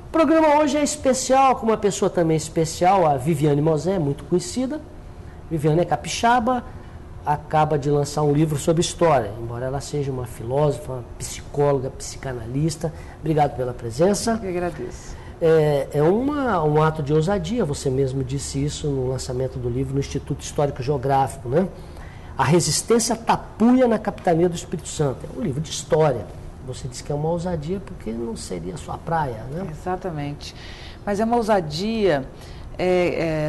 O programa hoje é especial, com uma pessoa também especial, a Viviane Mosé, muito conhecida. Viviane é capixaba, acaba de lançar um livro sobre história, embora ela seja uma filósofa, uma psicóloga, psicanalista. Obrigado pela presença. Eu agradeço. É um ato de ousadia, você mesmo disse isso no lançamento do livro no Instituto Histórico Geográfico, né? A Resistência Tapuia na Capitania do Espírito Santo. É um livro de história. Você disse que é uma ousadia porque não seria a sua praia, né? Exatamente. Mas é uma ousadia,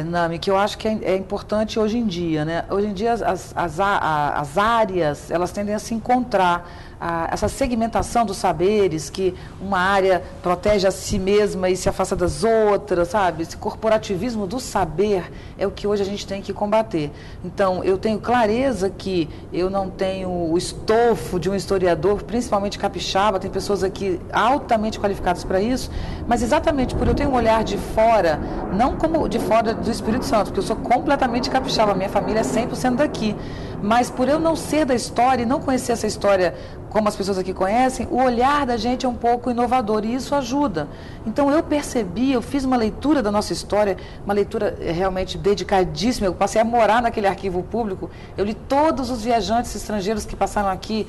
Nami, que eu acho que é importante hoje em dia, né? Hoje em dia as áreas, elas tendem a se encontrar. Essa segmentação dos saberes, que uma área protege a si mesma e se afasta das outras, sabe? Esse corporativismo do saber é o que hoje a gente tem que combater. Então, eu tenho clareza que eu não tenho o estofo de um historiador, principalmente capixaba, tem pessoas aqui altamente qualificadas para isso, mas exatamente por eu ter um olhar de fora, não como de fora do Espírito Santo, porque eu sou completamente capixaba, minha família é 100% daqui, mas por eu não ser da história e não conhecer essa história como as pessoas aqui conhecem, o olhar da gente é um pouco inovador e isso ajuda. Então eu percebi, eu fiz uma leitura da nossa história, uma leitura realmente dedicadíssima, eu passei a morar naquele arquivo público, eu li todos os viajantes estrangeiros que passaram aqui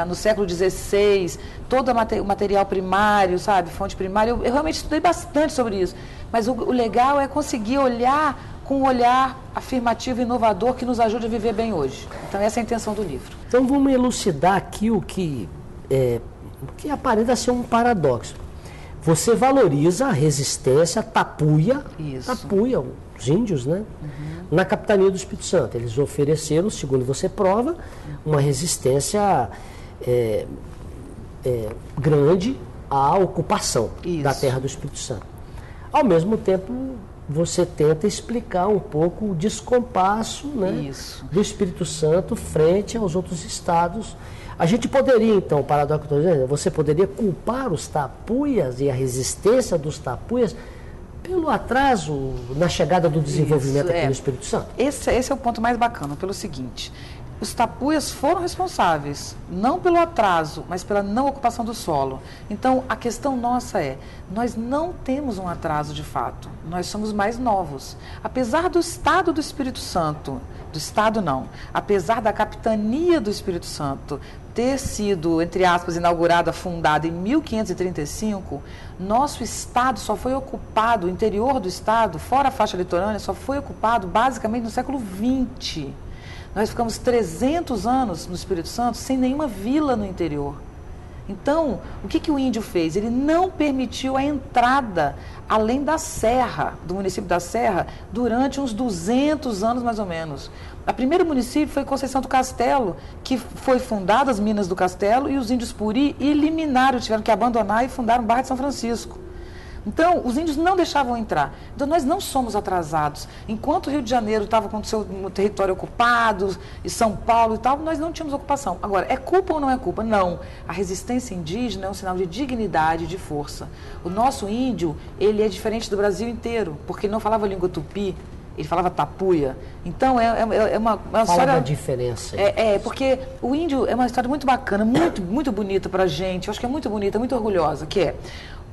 no século XVI, todo o material primário, sabe, fonte primária, eu realmente estudei bastante sobre isso, mas o legal é conseguir olhar com um olhar afirmativo e inovador que nos ajude a viver bem hoje. Então, essa é a intenção do livro. Então, vamos elucidar aqui o que aparenta ser um paradoxo. Você valoriza a resistência tapuia, os índios, né? Na capitania do Espírito Santo. Eles ofereceram, segundo você prova, uma resistência grande à ocupação da terra do Espírito Santo. Ao mesmo tempo, você tenta explicar um pouco o descompasso, né, do Espírito Santo frente aos outros estados. A gente poderia, então, o paradoxo que eu estou dizendo, você poderia culpar os tapuias e a resistência dos tapuias pelo atraso na chegada do desenvolvimento aqui no Espírito Santo? Esse é o ponto mais bacana, pelo seguinte: os tapuias foram responsáveis, não pelo atraso, mas pela não ocupação do solo. Então, a questão nossa nós não temos um atraso de fato, nós somos mais novos. Apesar do Estado do Espírito Santo, apesar da capitania do Espírito Santo ter sido, entre aspas, inaugurada, fundada em 1535, nosso Estado só foi ocupado, o interior do Estado, fora a faixa litorânea, só foi ocupado basicamente no século XX. Nós ficamos 300 anos no Espírito Santo sem nenhuma vila no interior. Então, o que o índio fez? Ele não permitiu a entrada além da Serra, do município da Serra, durante uns 200 anos mais ou menos. O primeiro município foi Conceição do Castelo, que foi fundada as minas do Castelo e os índios Puri eliminaram, tiveram que abandonar e fundaram o Barra de São Francisco. Então, os índios não deixavam entrar. Então, nós não somos atrasados. Enquanto o Rio de Janeiro estava com o seu território ocupado, e São Paulo e tal, nós não tínhamos ocupação. Agora, é culpa ou não é culpa? Não. A resistência indígena é um sinal de dignidade, de força. O nosso índio, ele é diferente do Brasil inteiro, porque ele não falava língua tupi, ele falava tapuia. Então, é uma Fala história... da diferença. Porque o índio é uma história muito bacana, muito, muito bonita para a gente. Eu acho que é muito bonita, muito orgulhosa, que é...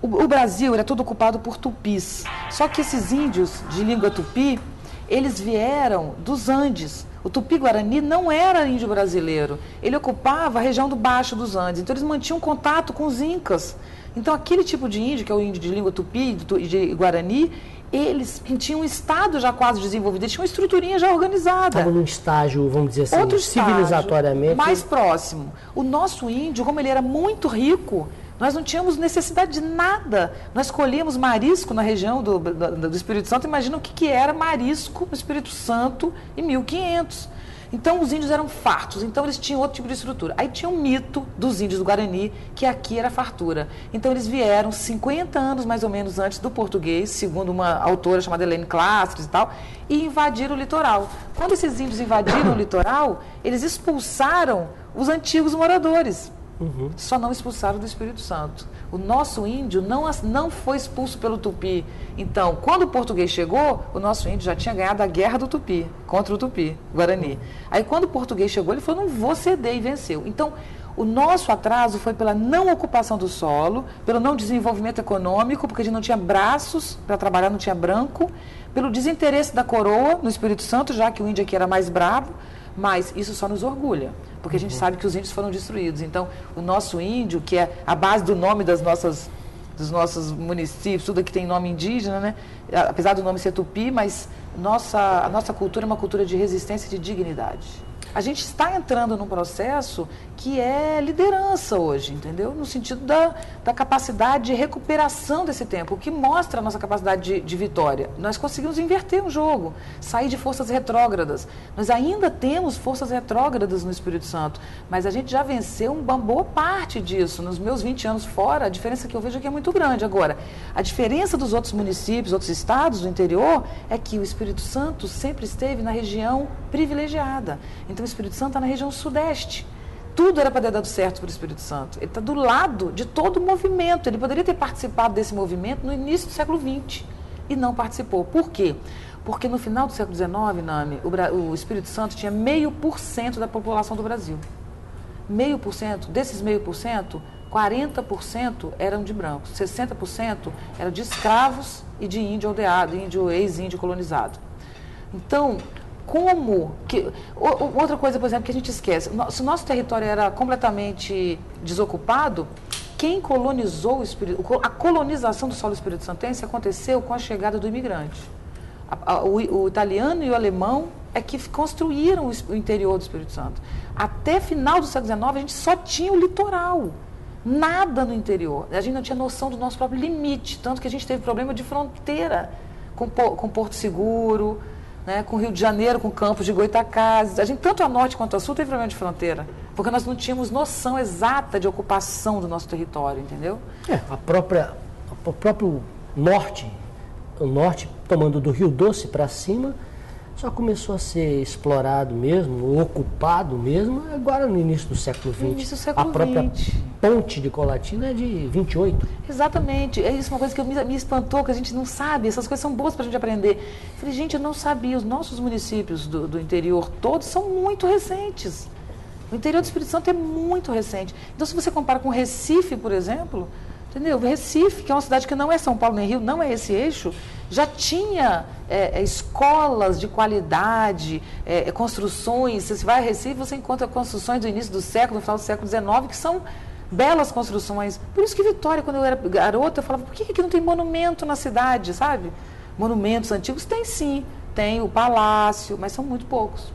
O Brasil era todo ocupado por tupis. Só que esses índios de língua tupi, eles vieram dos Andes. O Tupi-Guarani não era índio brasileiro. Ele ocupava a região do Baixo dos Andes. Então, eles mantinham contato com os incas. Então, aquele tipo de índio, que é o índio de língua tupi e de Guarani, eles tinham um estado já quase desenvolvido, eles tinham uma estruturinha já organizada. Estavam num estágio, vamos dizer assim, outro civilizatoriamente... estágio, mais próximo. O nosso índio, como ele era muito rico, nós não tínhamos necessidade de nada. Nós colhíamos marisco na região do Espírito Santo. Imagina o que era marisco no Espírito Santo em 1500. Então, os índios eram fartos, então eles tinham outro tipo de estrutura. Aí tinha um mito dos índios do Guarani, que aqui era fartura. Então, eles vieram 50 anos mais ou menos antes do português, segundo uma autora chamada Helene Clastres e tal, e invadiram o litoral. Quando esses índios invadiram o litoral, eles expulsaram os antigos moradores. Só não expulsaram do Espírito Santo. O nosso índio não foi expulso pelo Tupi. Então, quando o português chegou, o nosso índio já tinha ganhado a guerra do Tupi, contra o Tupi, Guarani. Aí, quando o português chegou, ele falou, não vou ceder, e venceu. Então, O nosso atraso foi pela não ocupação do solo, pelo não desenvolvimento econômico, porque a gente não tinha braços para trabalhar, não tinha branco, pelo desinteresse da coroa no Espírito Santo, já que o índio aqui era mais bravo, mas isso só nos orgulha, porque a gente sabe que os índios foram destruídos. Então, o nosso índio, que é a base do nome dos nossos municípios, tudo aqui tem nome indígena, né? Apesar do nome ser tupi, mas a nossa cultura é uma cultura de resistência e de dignidade. A gente está entrando num processo que é liderança hoje, entendeu? No sentido da capacidade de recuperação desse tempo, o que mostra a nossa capacidade de vitória. Nós conseguimos inverter um jogo, sair de forças retrógradas. Nós ainda temos forças retrógradas no Espírito Santo, mas a gente já venceu uma boa parte disso. Nos meus 20 anos fora, a diferença que eu vejo aqui é muito grande. Agora, a diferença dos outros municípios, outros estados do interior, é que o Espírito Santo sempre esteve na região privilegiada. Então, o Espírito Santo está na região sudeste. Tudo era para ter dado certo para o Espírito Santo. Ele está do lado de todo o movimento. Ele poderia ter participado desse movimento no início do século XX e não participou. Por quê? Porque no final do século XIX, Nami, o Espírito Santo tinha 0,5% da população do Brasil. 0,5%. Desses 0,5%, 40% eram de brancos. 60% eram de escravos e de índio aldeado, ex-índio colonizado. Então, outra coisa, por exemplo, que a gente esquece, se o nosso território era completamente desocupado, quem colonizou o Espírito, a colonização do solo espírito-santense aconteceu com a chegada do imigrante. O italiano e o alemão é que construíram o interior do Espírito Santo. Até final do século XIX, a gente só tinha o litoral, nada no interior. A gente não tinha noção do nosso próprio limite, tanto que a gente teve problema de fronteira com Porto Seguro, né, com o Rio de Janeiro, com Campos de Goytacazes. A gente, tanto a norte quanto a sul, teve problema de fronteira, porque nós não tínhamos noção exata de ocupação do nosso território, entendeu? O próprio norte, o norte tomando do Rio Doce para cima, só começou a ser explorado mesmo, ocupado mesmo, agora no início do século XX. No início do século a própria XX. ponte de Colatina é de 28. Exatamente. É isso, uma coisa que me espantou, que a gente não sabe. Essas coisas são boas para a gente aprender. Eu falei, gente, eu não sabia. Os nossos municípios do interior todos são muito recentes. O interior do Espírito Santo é muito recente. Então, se você compara com Recife, por exemplo, entendeu? Recife, que é uma cidade que não é São Paulo nem Rio, não é esse eixo, já tinha escolas de qualidade, construções. Se você vai a Recife, você encontra construções do início do século, no final do século XIX, que são belas construções. Por isso que Vitória, quando eu era garota, eu falava, por que aqui não tem monumento na cidade, sabe? Monumentos antigos tem sim, tem o palácio, mas são muito poucos.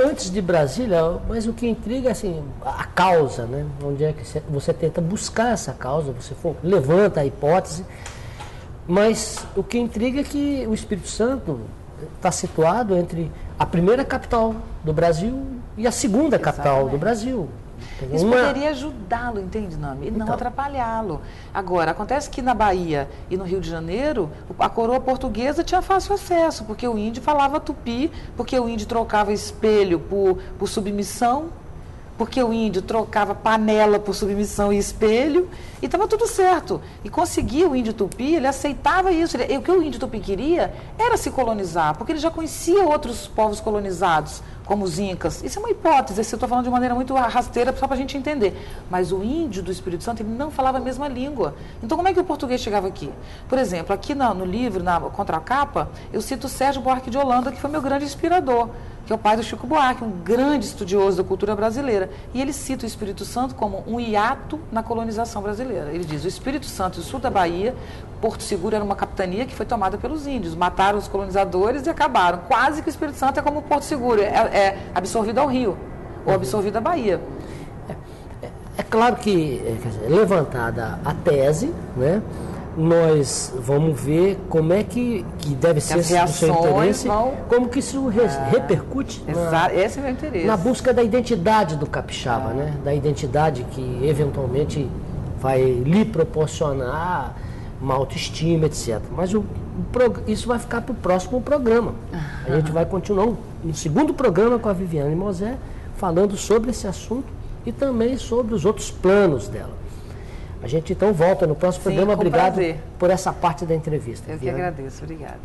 Antes de Brasília, mas o que intriga é assim, a causa, né? Onde é que você tenta buscar essa causa, você levanta a hipótese, mas o que intriga é que o Espírito Santo está situado entre a primeira capital do Brasil e a segunda capital do Brasil. Isso poderia ajudá-lo, entende, Nami? E não atrapalhá-lo. Agora, acontece que na Bahia e no Rio de Janeiro, a coroa portuguesa tinha fácil acesso, porque o índio falava tupi, porque o índio trocava espelho por submissão, porque o índio trocava panela por submissão e espelho, e estava tudo certo. E conseguia o índio tupi, ele aceitava isso. O que o índio tupi queria era se colonizar, porque ele já conhecia outros povos colonizados, como os incas. Isso é uma hipótese, eu estou falando de maneira muito rasteira, só para a gente entender. Mas o índio do Espírito Santo, ele não falava a mesma língua. Então, como é que o português chegava aqui? Por exemplo, aqui no livro, na contracapa, eu cito o Sérgio Buarque de Holanda, que foi meu grande inspirador, que é o pai do Chico Buarque, um grande estudioso da cultura brasileira. E ele cita o Espírito Santo como um hiato na colonização brasileira. Ele diz, o Espírito Santo e o sul da Bahia, Porto Seguro era uma capitania que foi tomada pelos índios, mataram os colonizadores e acabaram. Quase que o Espírito Santo é como o Porto Seguro, é absorvido ao Rio, ou absorvido à Bahia. É claro que, levantada a tese, né, nós vamos ver como é que deve ser o seu interesse, como que isso repercute esse é o meu interesse. Na busca da identidade do capixaba, né, da identidade que eventualmente vai lhe proporcionar uma autoestima, etc. Mas isso vai ficar para o próximo programa. A gente vai continuar no segundo programa com a Viviane Mosé, falando sobre esse assunto e também sobre os outros planos dela. A gente então volta no próximo programa. Obrigado por essa parte da entrevista. Eu que agradeço. Obrigada.